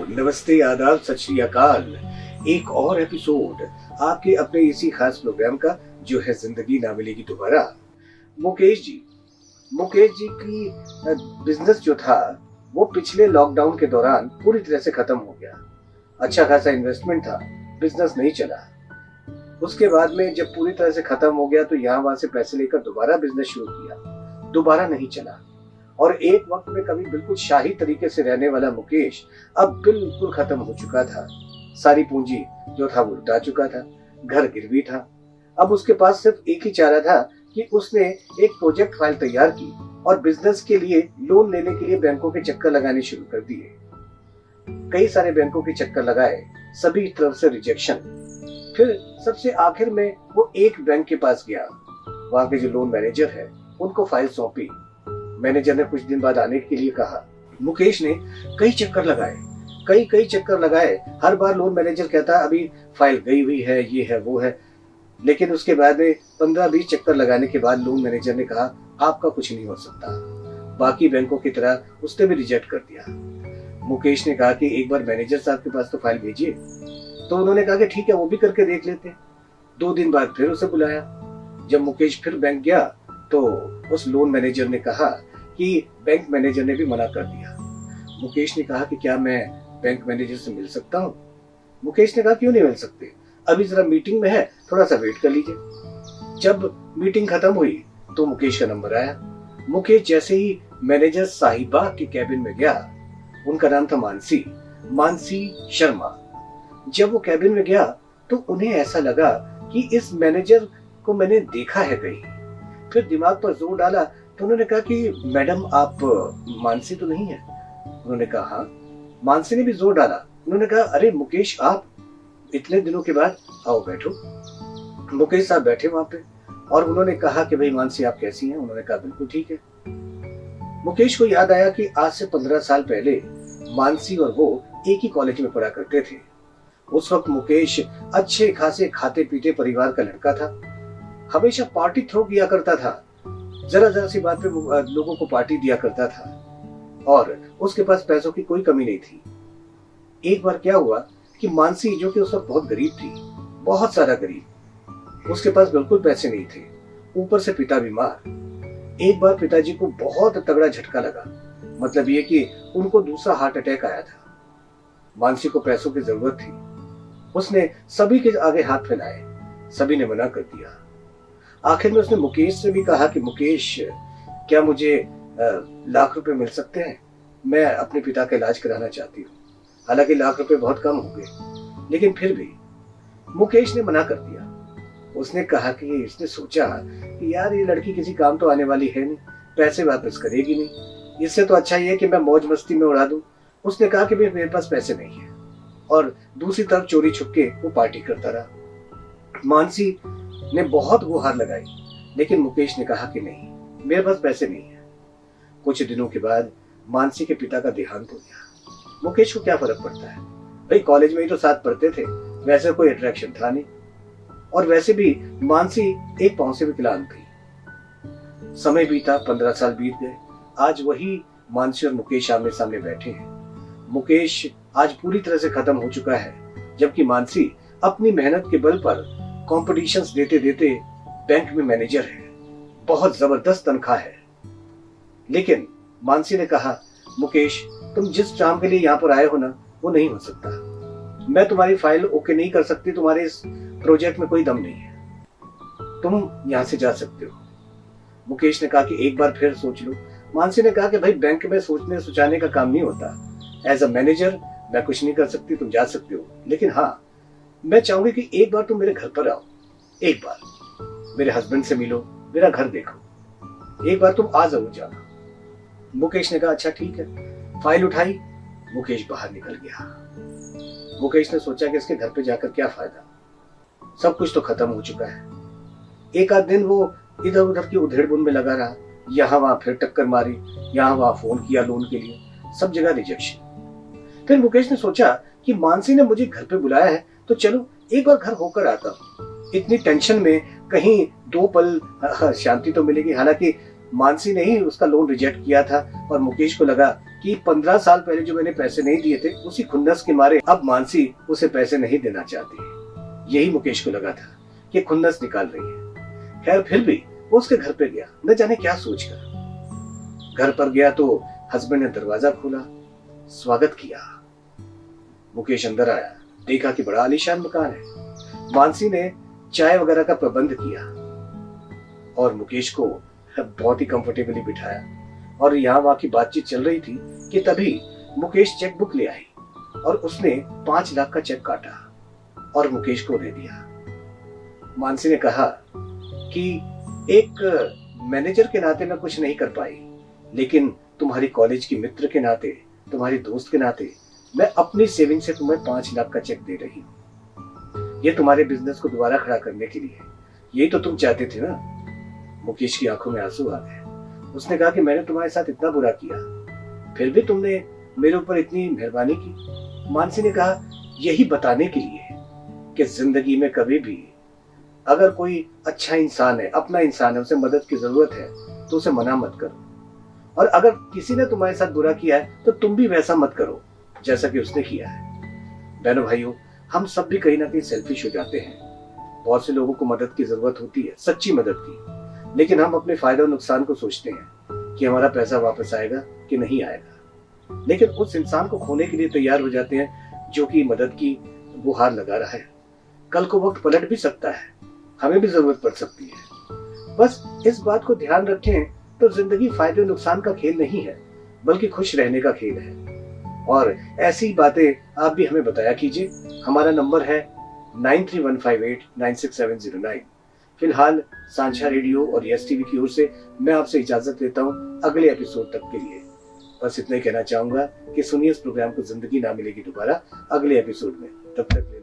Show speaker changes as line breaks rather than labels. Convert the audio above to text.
नमस्ते, आदाब, सत श्री अकाल। एक और एपिसोड आपके अपने इसी खास प्रोग्राम का जो है जिंदगी ना मिलेगी दोबारा। मुकेश जी की बिजनेस जो था वो पिछले लॉकडाउन के दौरान पूरी तरह से खत्म हो गया। अच्छा खासा इन्वेस्टमेंट था, बिजनेस नहीं चला। उसके बाद में जब पूरी तरह से खत्म हो गया तो यहाँ वहां से पैसे लेकर दोबारा बिजनेस शुरू किया, दोबारा नहीं चला। और एक वक्त में कभी बिल्कुल शाही तरीके से रहने वाला मुकेश अब बिल्कुल खत्म हो चुका था। सारी पूंजी जो था वो लुटा चुका था, घर गिरवी था। अब उसके पास सिर्फ एक ही चारा था कि उसने एक प्रोजेक्ट फाइल तैयार की और बिजनेस के लिए लोन लेने के लिए बैंकों के चक्कर लगाने शुरू कर दिए। कई सारे बैंकों के चक्कर लगाए, सभी तरफ से रिजेक्शन। फिर सबसे आखिर में वो एक बैंक के पास गया। वहां के जो लोन मैनेजर है उनको फाइल सौंपी। मैनेजर ने कुछ दिन बाद आने के लिए कहा। मुकेश ने कई चक्कर लगाए। हर बार लोन मैनेजर कहता अभी फाइल गई हुई है, ये है वो है। लेकिन उसके बाद में 15-20 चक्कर लगाने के बाद लोन मैनेजर ने कहा आपका कुछ नहीं हो सकता। बाकी बैंकों की तरह उसने भी रिजेक्ट कर दिया। मुकेश ने कहा कि एक बार मैनेजर साहब के पास तो फाइल भेजिए। तो उन्होंने कहा कि ठीक है, वो भी करके देख लेते हैं। 2 दिन बाद फिर उसे बुलाया। जब मुकेश फिर बैंक गया तो उस लोन मैनेजर ने कहा कि बैंक मैनेजर ने भी मना कर दिया। मुकेश ने कहा कि क्या मैं बैंक मैनेजर से मिल सकता हूँ? मुकेश ने कहा क्यों नहीं मिल सकते, अभी जरा मीटिंग में है, थोड़ा सा वेट कर लीजिए। जब मीटिंग खत्म हुई तो मुकेश का नंबर आया। मुकेश जैसे ही मैनेजर साहिबा के कैबिन में गया, उनका नाम था मानसी शर्मा। जब वो कैबिन में गया तो उन्हें ऐसा लगा कि इस मैनेजर को मैंने देखा है कहीं। फिर दिमाग पर जोर डाला तो उन्होंने कहा कि मैडम आप मानसी तो नहीं है? उन्होंने कहा हाँ। मानसी ने भी जोर डाला। उन्होंने कहा अरे मुकेश, आप इतने दिनों के बाद, आओ बैठो। मुकेश साहब बैठे वहां पे और उन्होंने कहा कि भाई मानसी आप कैसी हैं? उन्होंने कहा बिल्कुल ठीक है। मुकेश को याद आया कि आज से 15 साल पहले मानसी और वो एक ही कॉलेज में पढ़ा करते थे। उस वक्त मुकेश अच्छे खासे खाते पीते परिवार का लड़का था। हमेशा पार्टी थ्रो किया करता था, जरा सी बात पे लोगों को पार्टी दिया करता था और उसके पास पैसों की कोई कमी नहीं थी। एक बार क्या हुआ कि मानसी जो कि उस वक्त बहुत गरीब थी, बहुत सारा गरीब, उसके पास बिल्कुल पैसे नहीं थे, ऊपर से पिता बीमार। एक बार पिताजी को बहुत तगड़ा झटका लगा, मतलब ये कि उनको दूसरा हार्ट अटैक आया था। मानसी को पैसों की जरूरत थी। उसने सभी के आगे हाथ फैलाए, सभी ने मना कर दिया। आखिर में उसने मुकेश से भी कहा कि मुकेश, क्या मुझे लाख रुपए मिल सकते हैं? मैं अपने पिता का इलाज कराना चाहती हूँ। हालांकि लाख रुपए बहुत कम हो गए, लेकिन फिर भी मुकेश ने मना कर दिया। उसने कहा कि इसने सोचा कि यार ये लड़की किसी काम तो आने वाली है नहीं, पैसे वापस करेगी नहीं, इससे तो अच्छा ये है कि मैं मौज मस्ती में उड़ा दूं। उसने कहा कि मेरे पास पैसे नहीं है और दूसरी तरफ चोरी छुपके वो पार्टी करता रहा। मानसी ने बहुत गुहार लगाई, लेकिन मुकेश ने कहा कि नहीं, मेरे पास पैसे नहीं है। कुछ दिनों के बाद मानसी के पिता का देहांत हो गया। मुकेश को क्या फर्क पड़ता है, भाई कॉलेज में ही तो साथ पढ़ते थे, वैसे कोई अट्रैक्शन था नहीं। और वैसे भी मानसी एक पांव से विकलांग थी। समय बीता, 15 साल बीत गए। आज वही मानसी और मुकेश आमने सामने बैठे हैं। मुकेश आज पूरी तरह से खत्म हो चुका है, जबकि मानसी अपनी मेहनत के बल पर कॉम्पिटिशन्स देते देते बैंक में मैनेजर है, बहुत जबरदस्त तनख्वाह है। लेकिन मानसी ने कहा मुकेश, तुम जिस काम के लिए यहाँ पर आए हो ना, वो नहीं हो सकता। मैं तुम्हारी फाइल ओके नहीं कर सकती, तुम्हारे इस प्रोजेक्ट में कोई दम नहीं है, तुम यहाँ से जा सकते हो। मुकेश ने कहा कि एक बार फिर सोच लो। मानसी ने कहा कि भाई बैंक में सोचने सोचाने का काम नहीं होता। एज अ मैनेजर मैं कुछ नहीं कर सकती, तुम जा सकते हो, लेकिन हाँ मैं चाहूंगी कि एक बार तुम मेरे घर पर आओ, एक बार मेरे हस्बैंड से मिलो, मेरा घर देखो, एक बार तुम आ जरूर जाना। मुकेश ने कहा अच्छा ठीक है। फाइल उठाई, मुकेश बाहर निकल गया। मुकेश ने सोचा कि इसके घर पे जाकर क्या फायदा, सब कुछ तो खत्म हो चुका है। एक आध दिन वो इधर उधर की उधेड़-बुन में लगा रहा, यहाँ वहां फिर टक्कर मारी, यहाँ वहां फोन किया लोन के लिए, सब जगह रिजेक्शन। फिर मुकेश ने सोचा कि मानसी ने मुझे घर पे बुलाया है तो चलो एक बार घर होकर आता हूँ। इतनी टेंशन में कहीं 2 पल शांति तो मिलेगी। हालांकि मानसी ने ही उसका लोन रिजेक्ट किया था और मुकेश को लगा कि 15 साल पहले जो मैंने पैसे नहीं दिए थे, उसी खुन्नस के मारे अब मानसी उसे पैसे नहीं देना चाहती है। यही मुकेश को लगा था कि खुन्नस निकाल रही है। खैर फिर भी वो उसके घर पे गया, न जाने क्या सोचकर। घर पर गया तो हस्बैंड ने दरवाजा खोला, स्वागत किया। मुकेश अंदर आया, देखा कि बड़ा आलीशान मकान है। मानसी ने चाय वगैरह का प्रबंध किया और मुकेश को बहुत ही कंफर्टेबली बिठाया और यहाँ वहां की बातचीत चल रही थी कि तभी मुकेश चेक बुक ले आई और उसने 5 लाख का चेक काटा और मुकेश को दे दिया। मानसी ने कहा कि एक मैनेजर के नाते मैं कुछ नहीं कर पाई, लेकिन तुम्हारी कॉलेज की मित्र के नाते, तुम्हारी दोस्त के नाते मैं अपनी सेविंग से तुम्हें 5 लाख का चेक दे रही हूँ। ये तुम्हारे बिजनेस को दोबारा खड़ा करने के लिए। यही तो तुम चाहते थे ना। मुकेश की आंखों में आंसू आ गए। उसने कहा कि मैंने तुम्हारे साथ इतना बुरा किया, फिर भी तुमने मेरे ऊपर इतनी मेहरबानी की। मानसी ने कहा यही बताने के लिए कि जिंदगी में कभी भी अगर कोई अच्छा इंसान है, अपना इंसान है, उसे मदद की जरूरत है तो उसे मना मत करो, और अगर किसी ने तुम्हारे साथ बुरा किया है तो तुम भी वैसा मत करो जैसा कि उसने किया है। बहनों भाइयों, हम सब भी कहीं ना कहीं सेल्फिश हो जाते हैं। बहुत से लोगों को मदद की जरूरत होती है, सच्ची मदद की, लेकिन हम अपने फायदा और नुकसान को सोचते हैं कि हमारा पैसा वापस आएगा कि नहीं आएगा, लेकिन उस इंसान को खोने के लिए तैयार हो जाते हैं जो कि मदद की गुहार लगा रहा है। कल को वक्त पलट भी सकता है, हमें भी जरूरत पड़ सकती है। बस इस बात को ध्यान रखें तो जिंदगी फायदे और नुकसान का खेल नहीं है, बल्कि खुश रहने का खेल है। और ऐसी बातें आप भी हमें बताया कीजिए। हमारा नंबर है 9315896709। फिलहाल सांझा रेडियो और यस टीवी की ओर से मैं आपसे इजाजत लेता हूँ अगले एपिसोड तक के लिए। बस इतना ही कहना चाहूंगा कि सुनिए इस प्रोग्राम को जिंदगी ना मिलेगी दोबारा अगले एपिसोड में। तब तक